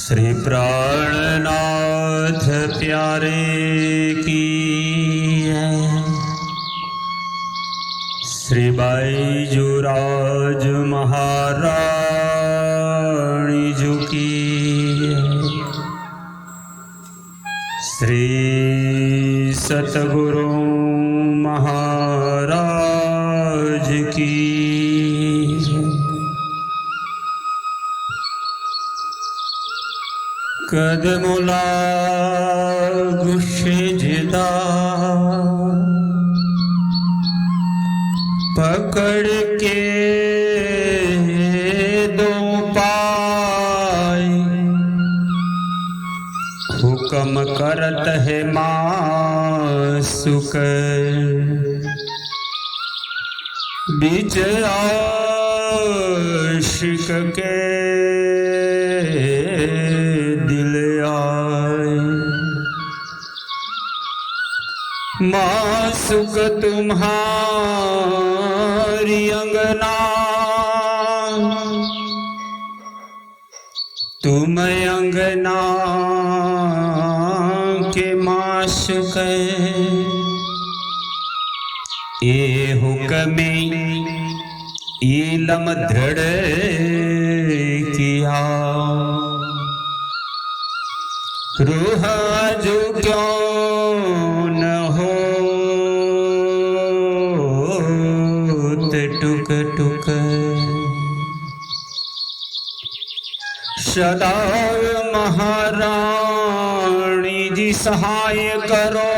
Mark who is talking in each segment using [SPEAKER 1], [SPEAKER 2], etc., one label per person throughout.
[SPEAKER 1] श्री प्राणनाथ प्यारे की है। श्री बाईजूराज महारानी जी की है। श्री सतगुरु महाराज की है। कदमुला गुस्से जिदा पकड़ के दो पाए, हुक्म करत है मासुक बीच आशिक के मासुक तुम्हारी अंगना, तुम अंगना के मासुक ये हुक्म इलम दृढ़ किया, रूह जो क्यों न हो टुक टुक सदा महारानी जी सहाय करो,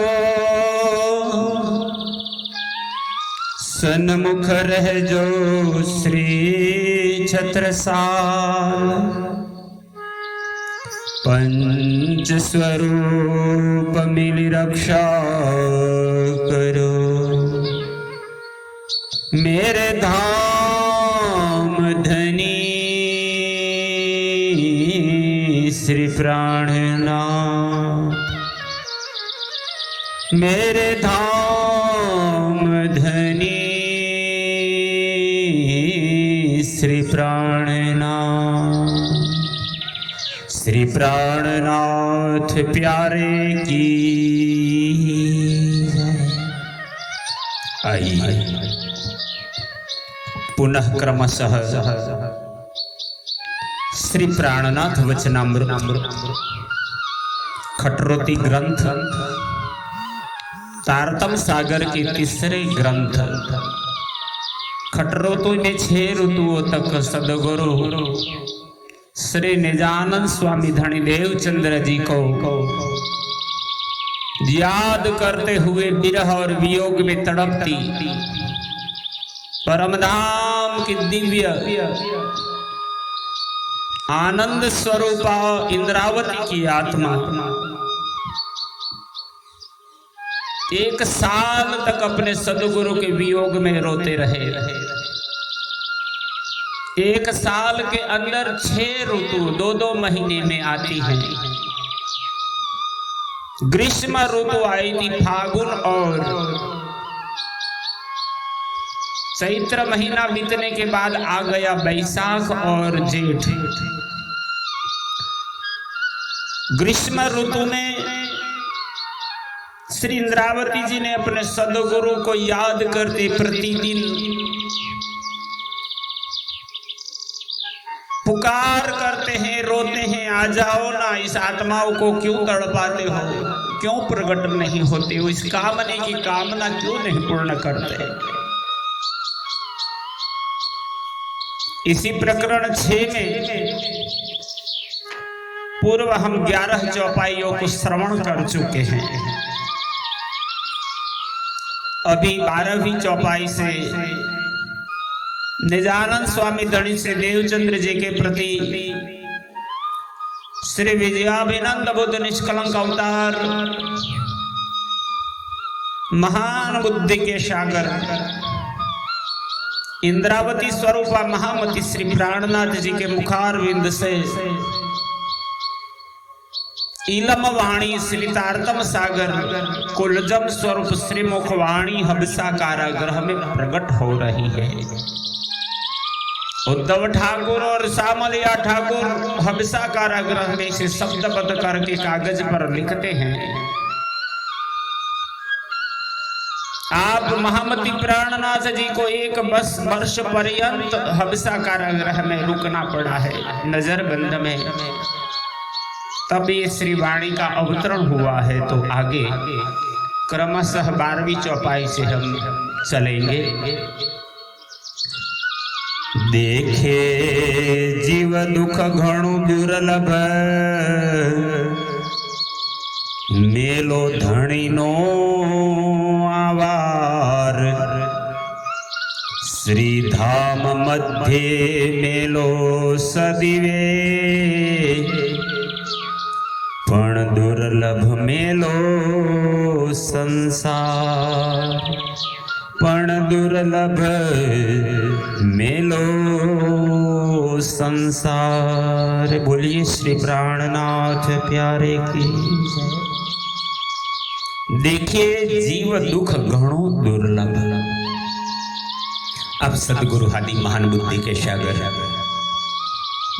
[SPEAKER 1] सन्मुख रह जो श्री छत्रसाल, पंच स्वरूप मिली रक्षा करो, मेरे धाम धनी श्री प्राणनाथ, मेरे धाम धनी श्री प्राणनाथ। श्री प्राणनाथ प्यारे की आइए पुनः क्रमशः श्री प्राणनाथ वचनामृत खटरोती ग्रंथ तारतम सागर के तीसरे ग्रंथ खटरोती में 6 ऋतुओं तक सदगुरु श्री निजानंद स्वामी धनी देवचंद्र जी को याद करते हुए विरह और वियोग में तड़पती परमधाम की दिव्य आनंद स्वरूपा इंद्रावती की आत्मा 1 साल तक अपने सदगुरु के वियोग में रोते रहे। 1 साल के अंदर 6 ऋतु 2-2 महीने में आती हैं। ग्रीष्म ऋतु आई थी फागुन और चैत्र महीना बीतने के बाद आ गया बैसाख और जेठ। ग्रीष्म ऋतु में श्री इंद्रावती जी ने अपने सदगुरु को याद करते प्रतिदिन पुकार करते हैं, रोते हैं, आ जाओ ना, इस आत्माओं को क्यों तड़पाते हो, क्यों प्रकट नहीं होते हो, इस कामने की कामना क्यों नहीं पूर्ण करते। इसी प्रकरण 6 में पूर्व हम 11 चौपाइयों को श्रवण कर चुके हैं। अभी 12वीं चौपाई से निजानंद स्वामी धनी से देवचंद्र जी के प्रति श्री विजयाभिनंद बुद्ध निष्कलंक अवतार महान बुद्धि के सागर इंद्रावती स्वरूपा महामती श्री प्राणनाथ जी के मुखारविंद से इलम वाणी श्री तारतम सागर कुलजम स्वरूप श्री मुखवाणी हबसा कारागृह में प्रकट हो रही है। उद्धव ठाकुर और सामलिया ठाकुर हबिसा कारागृह में से शब्दबद्ध करके कागज पर लिखते हैं। आप महामती प्राणनाथ जी को एक वर्ष पर्यंत हबिसा कारागृह में रुकना पड़ा है, नजरबंद में। तब ये श्री वाणी का अवतरण हुआ है। तो आगे क्रमशः 12वीं चौपाई से हम चलेंगे। देखे जीव दुख घणु दुर्लभ, मेलो धणी नो आवार। श्रीधाम मध्य मेलो सदिवे, पण दुर्लभ मेलो संसार। पण दुर्लभ मेलो संसार। बोलिए श्री प्राणनाथ प्यारे की। देखिए जीव दुख घणो दुर्लभ। अब सदगुरु आदि महान बुद्धि के सागर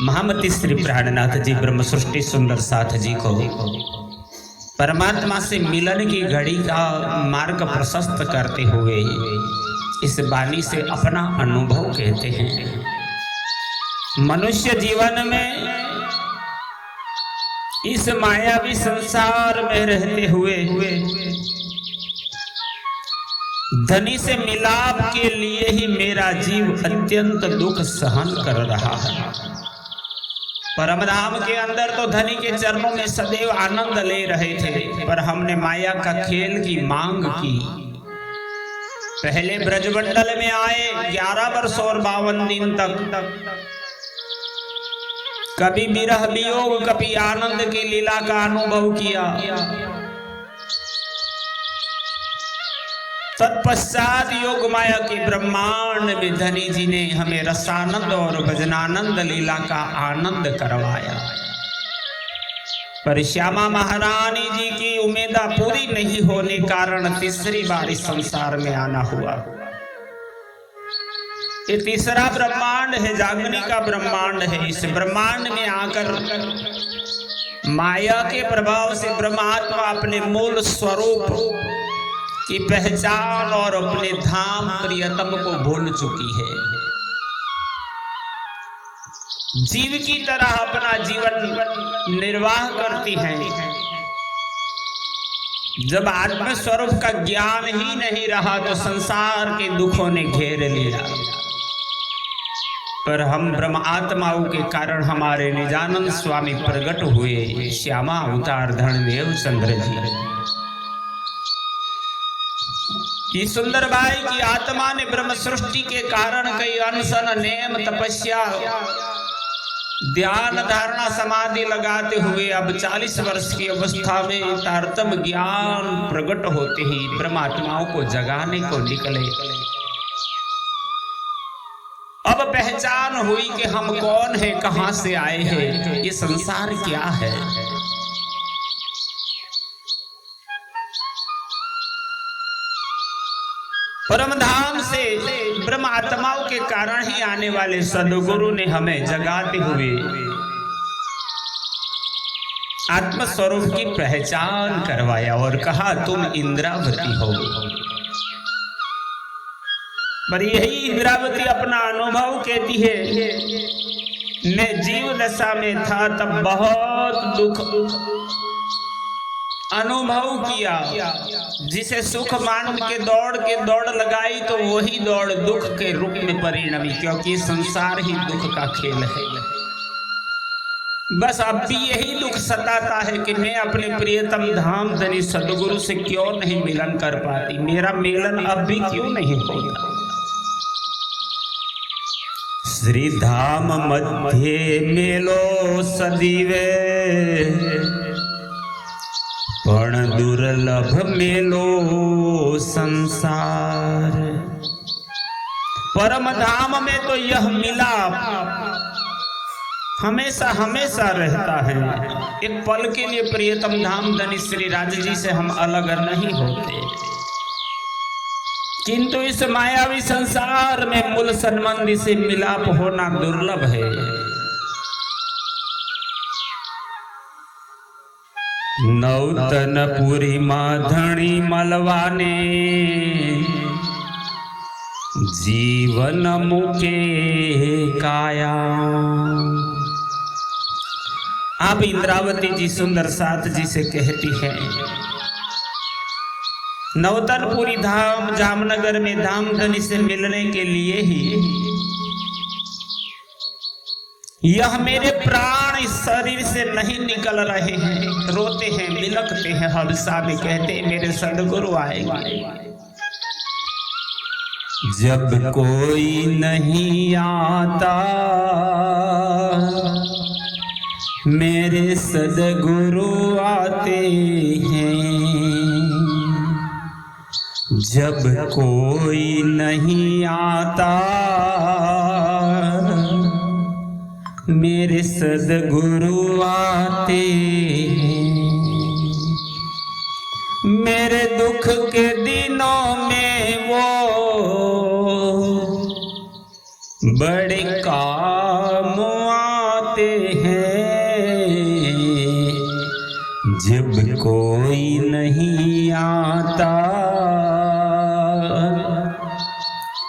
[SPEAKER 1] महामती श्री प्राणनाथ जी ब्रह्म सृष्टि सुंदर साथ जी को परमात्मा से मिलन की घड़ी का मार्ग प्रशस्त करते हुए इस वाणी से अपना अनुभव कहते हैं। मनुष्य जीवन में इस मायावी संसार में रहते हुए धनी से मिलाप के लिए ही मेरा जीव अत्यंत दुख सहन कर रहा है। परमधाम के अंदर तो धनी के चरणों में सदैव आनंद ले रहे थे, पर हमने माया का खेल की मांग की। पहले ब्रजमंडल में आए 11 वर्ष और 52 दिन तक कभी विरह वियोग कभी आनंद की लीला का अनुभव किया। तत्पश्चात योग माया के ब्रह्मांड में धनी जी ने हमें रसानंद और भजनानंद लीला का आनंद करवाया। पर श्यामा महारानी जी की उम्मीदा पूरी नहीं होने कारण तीसरी बार इस संसार में आना हुआ। ये तीसरा ब्रह्मांड है, जागनी का ब्रह्मांड है। इस ब्रह्मांड में आकर माया के प्रभाव से ब्रह्मात्मा अपने मूल स्वरूप की पहचान और अपने धाम प्रियतम को भूल चुकी है। जीव की तरह अपना जीवन निर्वाह करती है। जब आत्म स्वरूप का ज्ञान ही नहीं रहा तो संसार के दुखों ने घेर लिया। पर हम ब्रह्म आत्माओं के कारण हमारे निजानंद स्वामी प्रकट हुए, श्यामा अवतार धनदेव चंद्र जी। कि सुंदर बाई की आत्मा ने ब्रह्म सृष्टि के कारण कई अनशन नेम तपस्या ध्यान धारणा समाधि लगाते हुए अब 40 वर्ष की अवस्था में तारतम्य ज्ञान प्रकट होते ही ब्रह्मात्माओं को जगाने को निकले। अब पहचान हुई कि हम कौन है, कहां से आए हैं, ये संसार क्या है। परमधाम से ब्रह्म आत्माओं के कारण ही आने वाले सदगुरु ने हमें जगाते हुए आत्म स्वरूप की पहचान करवाया और कहा तुम इंद्रावती हो। पर यही इंद्रावती अपना अनुभव कहती है, मैं जीव दशा में था तब बहुत दुख अनुभव किया। जिसे सुख मान के दौड़ लगाई तो वही दौड़ दुख के रूप में परिणमी, क्योंकि संसार ही दुख का खेल है। बस अब भी यही दुख सताता है कि मैं अपने प्रियतम धाम धनी सदगुरु से क्यों नहीं मिलन कर पाती, मेरा मिलन अब भी क्यों नहीं होता। श्री धाम मध्य मेलो सदीवे, पण दुर्लभ मेलो संसार। परम धाम में तो यह मिलाप हमेशा हमेशा रहता है। एक पल के लिए प्रियतम धाम धनी श्री राज जी से हम अलग नहीं होते, किंतु इस मायावी संसार में मूल संबंधी से मिलाप होना दुर्लभ है। नौतनपुरी माधणी मलवाने जीवन मुके काया। आप इंद्रावती जी सुंदर साथ जी से कहती है, नौतनपुरी धाम जामनगर में धामधनी से मिलने के लिए ही यह मेरे प्राण इस शरीर से नहीं निकल रहे हैं। रोते हैं, बिलखते हैं, हबसा में कहते हैं मेरे सदगुरु आएंगे। जब कोई नहीं आता मेरे सदगुरु आते हैं। जब कोई नहीं आता मेरे सदगुरु आते हैं। मेरे दुख के दिनों में वो बड़े काम आते हैं। जब कोई नहीं आता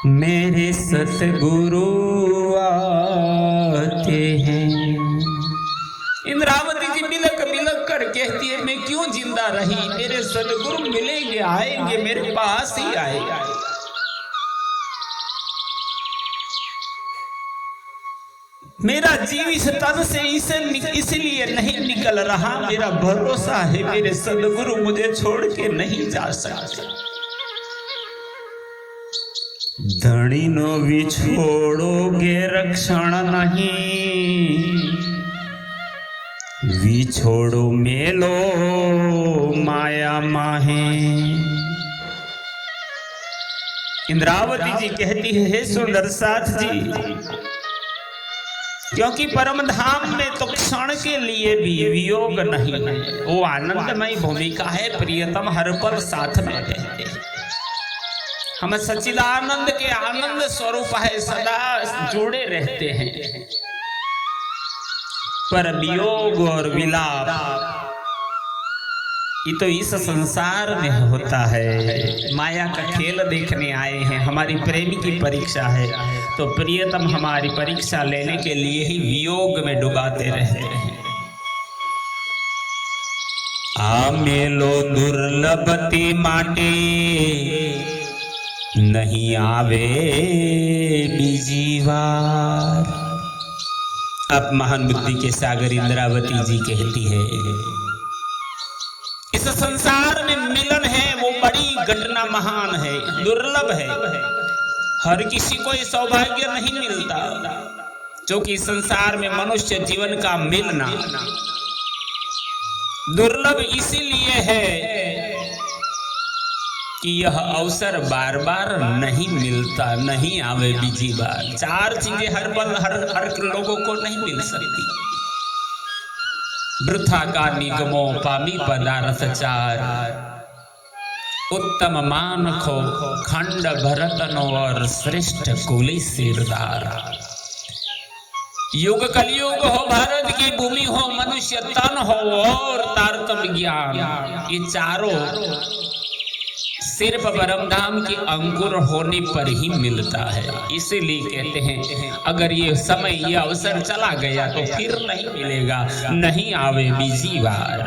[SPEAKER 1] मेरे सतगुरु आते हैं। इंद्रावती जी बिलक बिलक कर कहती है, मैं क्यों जिंदा रही, मेरे सतगुरु मिलेंगे, आएंगे, मेरे पास ही आएगा। मेरा जीव इस तन से इसलिए नहीं निकल रहा, मेरा भरोसा है मेरे सदगुरु मुझे छोड़ के नहीं जा सकते। धनी नो विछोड़ोगे रक्षण नहीं, विछोड़ो मेलो माया माहे। इंद्रावती जी कहती है, हे सुंदर साथ जी, क्योंकि परम धाम में तो क्षण के लिए भी वियोग नहीं है। वो आनंदमय भूमिका है, प्रियतम हर पल साथ में रहते हैं। हम सच्चिदानंद के आनंद स्वरूप है, सदा जुड़े रहते हैं। पर वियोग और विलाप ये तो इस संसार में होता है। माया का खेल देखने आए हैं, हमारी प्रेमी की परीक्षा है, तो प्रियतम हमारी परीक्षा लेने के लिए ही वियोग में डुबाते रहते हैं। आ मेलो दुर्लभती माटे नहीं आवे बीजी बार। अब महान बुद्धि के सागर इंद्रावती जी कहती है, इस संसार में मिलन है वो बड़ी घटना महान है, दुर्लभ है। हर किसी को ये सौभाग्य नहीं मिलता, क्योंकि संसार में मनुष्य जीवन का मिलना दुर्लभ इसीलिए है कि यह अवसर बार बार नहीं मिलता, नहीं आवे बीजी बार। चार चीजें हर पल हर लोगों को नहीं मिल सकती। वृथा का निगमो पामी पदार्थ चार, उत्तम मान खो खंड भरतनो और श्रेष्ठ कुली सिरदार। युग कलयुग हो, भारत की भूमि हो, मनुष्य तन हो और तारतम्य ज्ञान, ये चारों सिर्फ परमधाम के अंकुर होने पर ही मिलता है। इसीलिए कहते हैं अगर ये समय ये अवसर चला गया तो फिर नहीं मिलेगा, नहीं आवे बीजी बार।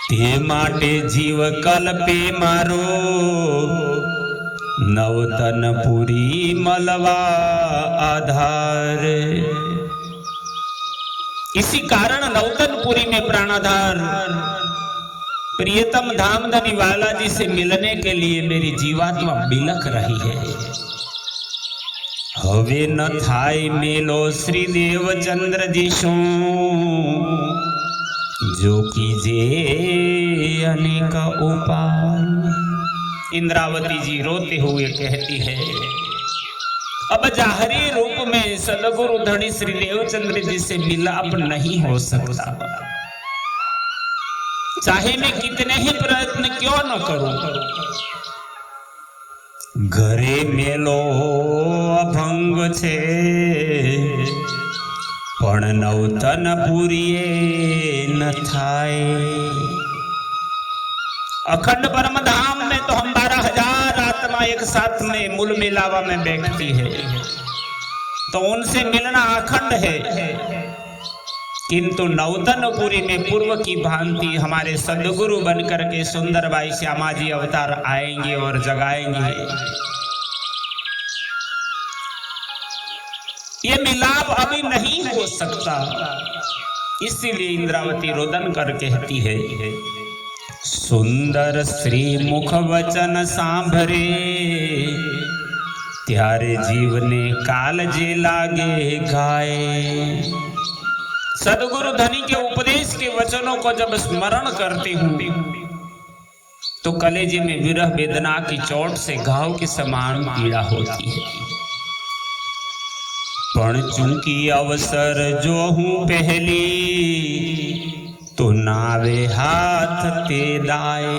[SPEAKER 1] ते माटे जीव कल्पे मारो नवतनपुरी मलवा आधार। इसी कारण नवतनपुरी में प्राणाधार प्रियतम धामधनी वाला जी से मिलने के लिए मेरी जीवात्मा बिलख रही है। हवे न थाई मेलो श्री देव चंद्र जी सो, जो कीजे अनेक उपाय। इंद्रावती जी रोते हुए कहती है, अब जाहरी रूप में सदगुरु धनी श्री देवचंद्र जी से मिलाप नहीं हो सकता। चाहे मैं कितने ही प्रयत्न क्यों न करूं। घरे मेलो अभंग छे पण नवतन पूरीए न थाय। अखंड परम धाम में तो हम 12,000 आत्मा एक साथ में मूल मिलावा में बैठती है, तो उनसे मिलना अखंड है। किंतु नवतनपुरी में पूर्व की भांति हमारे सदगुरु बनकर के सुंदर बाई श्यामा जी अवतार आएंगे और जगाएंगे। ये मिलाप अभी नहीं हो सकता, इसीलिए इंद्रावती रोदन कर कहती है, सुंदर श्री मुख वचन सांभरे त्यारे जीवने कालजे लागे गाए। सदगुरु धनी के उपदेश के वचनों को जब स्मरण करते हूं तो कलेजे में विरह वेदना की चोट से घाव के समान पीड़ा होती है। पण चूंकि अवसर जो हूं पहली तो नावे हाथ ते दाए।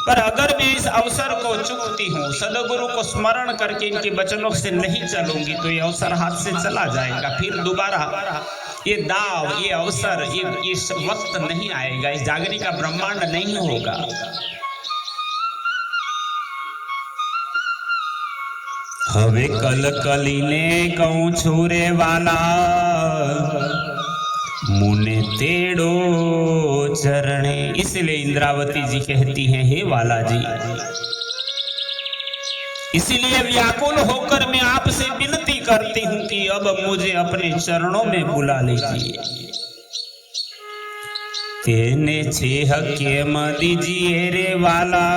[SPEAKER 1] पर अगर मैं इस अवसर को चूकती हूँ, सदगुरु को स्मरण करके इनके वचनों से नहीं चलूंगी, तो ये अवसर हाथ से चला जाएगा। फिर दोबारा ये दाव, ये अवसर, ये वक्त नहीं आएगा, इस जागने का ब्रह्मांड नहीं होगा। हवे कल कलीने कहूं छोरे वाला मुने तेड़ो चरणे। इसलिए इंद्रावती जी कहती हैं, हे वाला जी, इसीलिए व्याकुल होकर मैं आपसे विनती करती हूं कि अब मुझे अपने चरणों में बुला लीजिए। तेने छेह के दीजिए रे वाला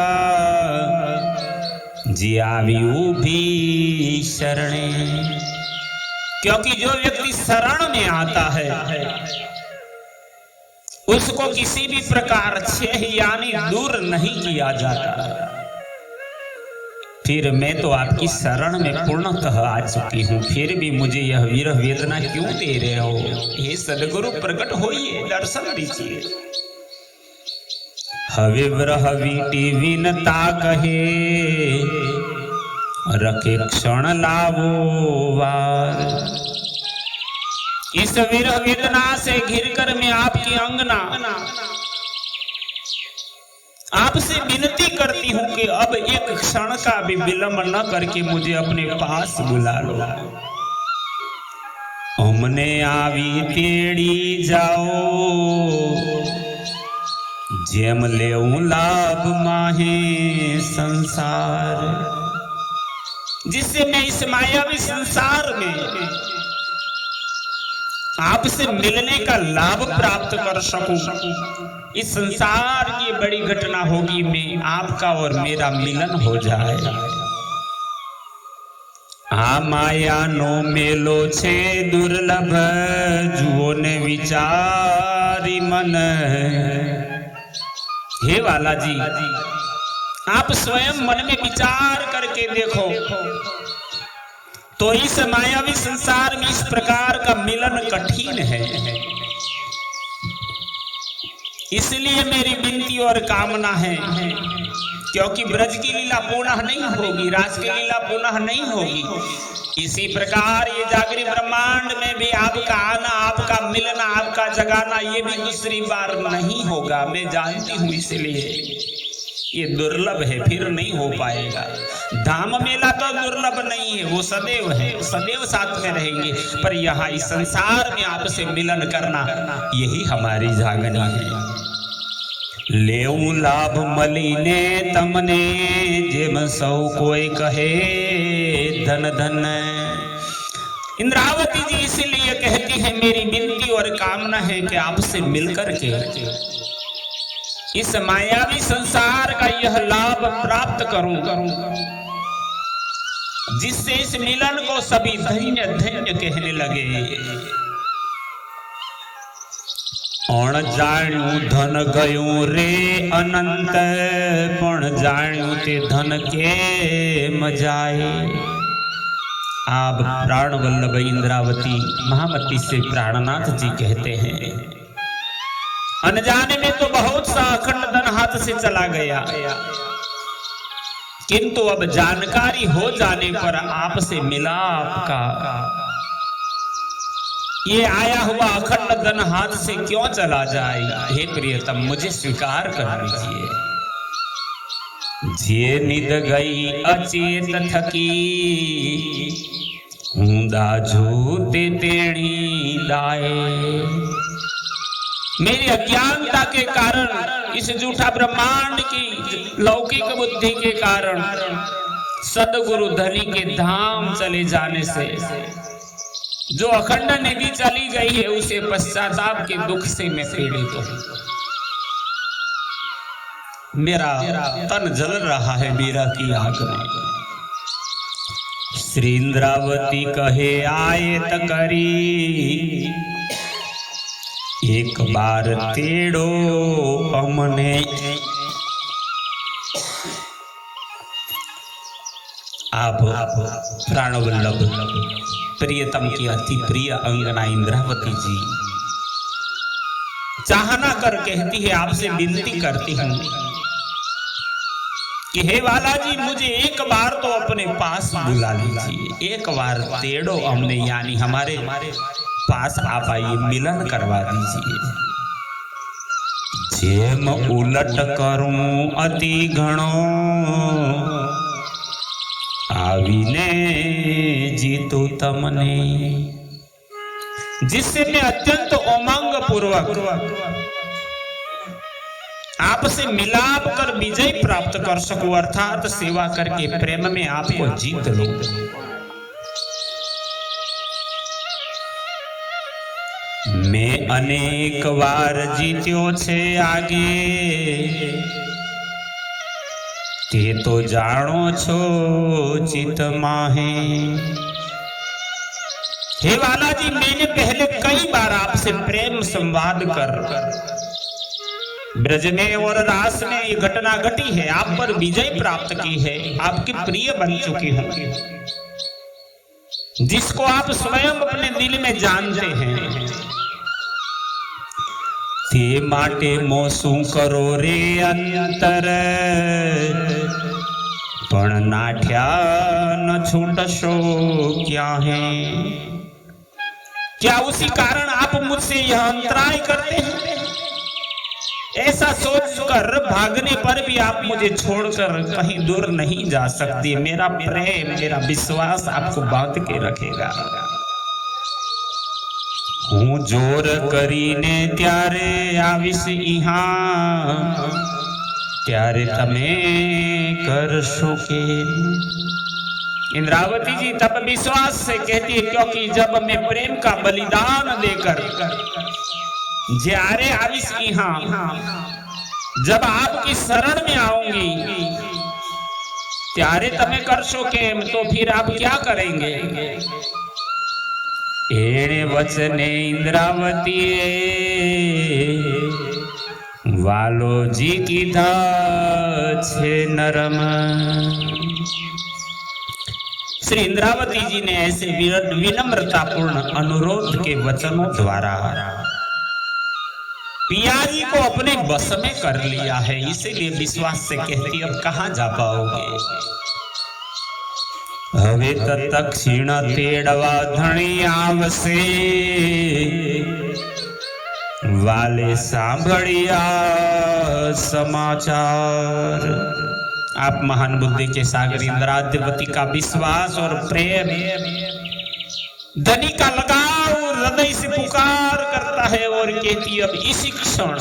[SPEAKER 1] जी आवियू भी शरणे। क्योंकि जो व्यक्ति शरण में आता है उसको किसी भी प्रकार छेह यानी दूर नहीं किया जाता। फिर मैं तो आपकी शरण में पूर्णतः आ चुकी हूं, फिर भी मुझे यह विरह वेदना क्यों दे रहे हो? हे सदगुरु प्रकट होइए, दर्शन दीजिए। हवे विरह वीटी विनता कहे रखे क्षण लावो वार। इस विरह वेदना से घिरकर मैं आपकी अंगना आपसे विनती करती हूं कि अब एक क्षण का भी विलंब न करके मुझे अपने पास बुला लो। हमने आवी तेड़ी जाओ जेम लेऊ लाभ माहे संसार। जिससे मैं इस मायावी संसार में आपसे मिलने का लाभ प्राप्त कर सकूं। इस संसार की बड़ी घटना होगी, मैं आपका और मेरा मिलन हो जाए। आ माया नो मेलो छे दुर्लभ जुओ ने विचारी मन। हे वाला जी, आप स्वयं मन में विचार करके देखो तो इस मायावी संसार में इस प्रकार का मिलन कठिन है। इसलिए मेरी विनती और कामना है, क्योंकि ब्रज की लीला पुनः नहीं होगी, रास की लीला पुनः नहीं होगी। इसी प्रकार ये जागृत ब्रह्मांड में भी आपका आना, आपका मिलना, आपका जगाना ये भी दूसरी बार नहीं होगा, मैं जानती हूँ। इसलिए ये दुर्लभ है, फिर नहीं हो पाएगा। धाम मेला तो दुर्लभ नहीं है, वो सदैव है, सदैव साथ में रहेंगे। पर यहाँ इस संसार में आपसे मिलन करना यही हमारी जागनी है। लेऊ लाभ मलीने तमने जेम सौ कोई कहे धन धन। इंद्रावती जी इसलिए कहती है, मेरी विनती और कामना है कि आपसे मिलकर के इस मायावी संसार का यह लाभ प्राप्त करूं, जिससे इस मिलन को सभी धन्य धन्य कहने लगे। अण जाण्यू धन गयो रे अनंत, पण जाण्यू ते धन के मजाए। आप प्राण वल्लभ इंद्रावती महामती से प्राणनाथ जी कहते हैं, अनजाने में तो बहुत सा अखंड धन हाथ से चला गया, किंतु अब जानकारी हो जाने पर आपसे मिला आपका ये आया हुआ अखंड धन हाथ से क्यों चला जाए। हे प्रियतम, मुझे स्वीकार कर लीजिए। जे निद गई अचेत थकी, ऊंदा झूते तेणी दाए। मेरी अज्ञानता के कारण, इस झूठा ब्रह्मांड की लौकिक बुद्धि के कारण, सदगुरु धनी के धाम चले जाने से जो अखंड निधि चली गई है, उसे पश्चाताप के दुख से मैं पीड़ित हूं। मेरा तन जल रहा है मीरा की आग में। श्री इंद्रावती कहे आयत करी, एक बार तेड़ो अमने। आप प्राणवल्लभ प्रियतम की अति प्रिय अंगना इंद्रावती जी चाहना कर कहती है, आपसे विनती करती हूं कि हे वाला जी, मुझे एक बार तो अपने पास बुला लीजिए। एक बार तेड़ो हमने, यानी हमारे पास आप आइए, मिलन करवा दीजिए। जेम उलट करूं अति घणो, आवीने जीतू तमने। जिससे मैं अत्यंत उमंग पूर्वक आपसे मिलाप कर विजय प्राप्त कर सकूं, अर्थात सेवा करके प्रेम में आपको जीत लूं। मैं अनेक बार जीत्यो छे आगे, ते तो जानो छो चित माहे। हे वाला जी, मैंने पहले कई बार आपसे प्रेम संवाद कर ब्रज में और रास में ये घटना घटी है, आप पर विजय प्राप्त की है, आपकी प्रिय बन चुकी हूं, जिसको आप स्वयं अपने दिल में जानते हैं। ते माटे मोसू करो रे अंतर, पण नाठ्या न छूटशो क्या है। क्या उसी कारण आप मुझसे यह अंतराय करते हैं? ऐसा सोचकर भागने पर भी आप मुझे छोड़कर कहीं दूर नहीं जा सकती। मेरा प्रेम, मेरा विश्वास आपको बांध के रखेगा। हूँ जोर करीने त्यारे आविश इहाँ, त्यारे तमे करशो के। इंद्रावती जी तब विश्वास से कहती है, क्योंकि जब मैं प्रेम का बलिदान देकर ज्यारे आविश यहाँ, जब आपकी शरण में आऊंगी, त्यारे तमे करशो केम, तो फिर आप क्या करेंगे। एणे वचने इंद्रावती वालो जी कीधा छे नरम। श्री इंद्रावती जी ने ऐसे विनम्रतापूर्ण अनुरोध के वचनों द्वारा पियाजी को अपने बस में कर लिया है। इसीलिए विश्वास से कहती, अब कहां जा पाओगे। हवे तक्षिण तेड़वा धणी आवसे, वाले सांभड़िया समाचार। आप महान बुद्धि के सागर इंद्रावती का विश्वास और प्रेम, धनी का लगाव हृदय से पुकार करता है और कहती, अब इसी क्षण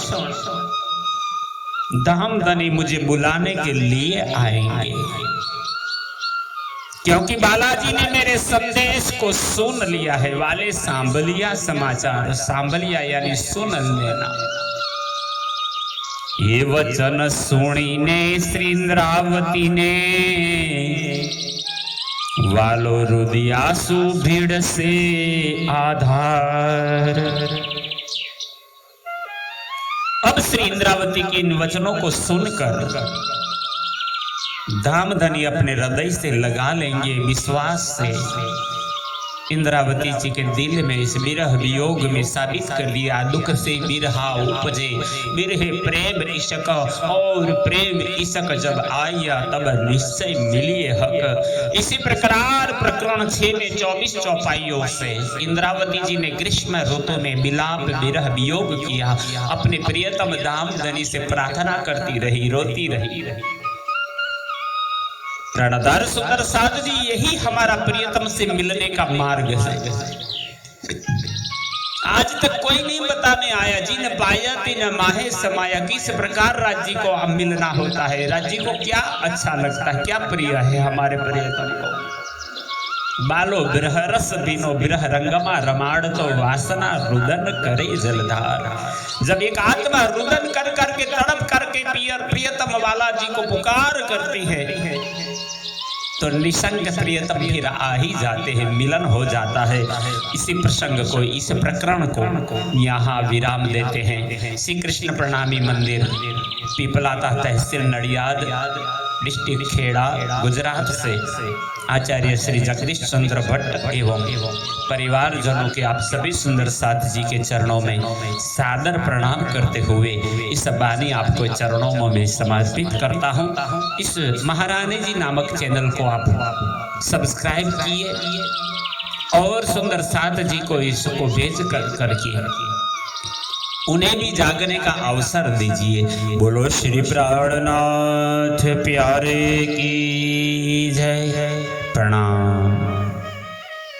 [SPEAKER 1] धाम धनी मुझे बुलाने के लिए आएंगे, क्योंकि बालाजी ने मेरे संदेश को सुन लिया है। वाले सांभलिया समाचार, सांभलिया यानी सुन लेना। ये वचन सुनीने श्री इंद्रावती ने, वालो रुदियासु भीड़ से आधार। अब श्री इंद्रावती के इन वचनों को सुनकर धामधनी अपने हृदय से लगा लेंगे विश्वास से। इंद्रावती जी के दिल में इस विरह वियोग में साबित कर दिया, दुख से विरहा उपजे विरह प्रेम इशक, और प्रेम इशक जब आया तब निश्चय मिलिए हक। इसी प्रकार प्रकरण 6 में 24 चौपाइयों से इंद्रावती जी ने ग्रीष्म ऋतु में विलाप विरह वियोग किया, अपने प्रियतम दामदनी से प्रार्थना करती रही, रोती रही। प्रणदार सुंदर साध जी, यही हमारा प्रियतम से मिलने का मार्ग है। आज तक कोई नहीं बताने आया, जिन पाया तिन माहे समाया, किस प्रकार राज्य को अब मिलना होता है, राज्य को क्या अच्छा लगता है, क्या प्रिय है हमारे प्रियतम को। बालो बिरह रस बिनो बिरह रंगमा रमाड़ तो वासना रुदन करे जलधार। जब एक आत्मा रुदन कर करके तड़प करके प्रियतम वाला जी को पुकार करती है तो निसंग प्रियतम फिर आ ही जाते हैं, मिलन हो जाता है। इसी प्रसंग को, इस प्रकरण को यहाँ विराम देते हैं। श्री कृष्ण प्रणामी मंदिर, पीपलाता तहसील नडियाद, डिस्ट्रिक्ट खेड़ा, गुजरात से आचार्य श्री जगदीश चंद्र भट्ट एवं परिवारजनों के आप सभी सुंदर साथ जी के चरणों में सादर प्रणाम करते हुए इस वाणी आपको चरणों में समर्पित करता हूँ। इस महारानी जी नामक चैनल को आप सब्सक्राइब किए और सुंदर साथ जी को इसको भेज करके उन्हें भी जागने का अवसर दीजिए। बोलो श्री प्राणनाथ प्यारे की जय। प्रणाम।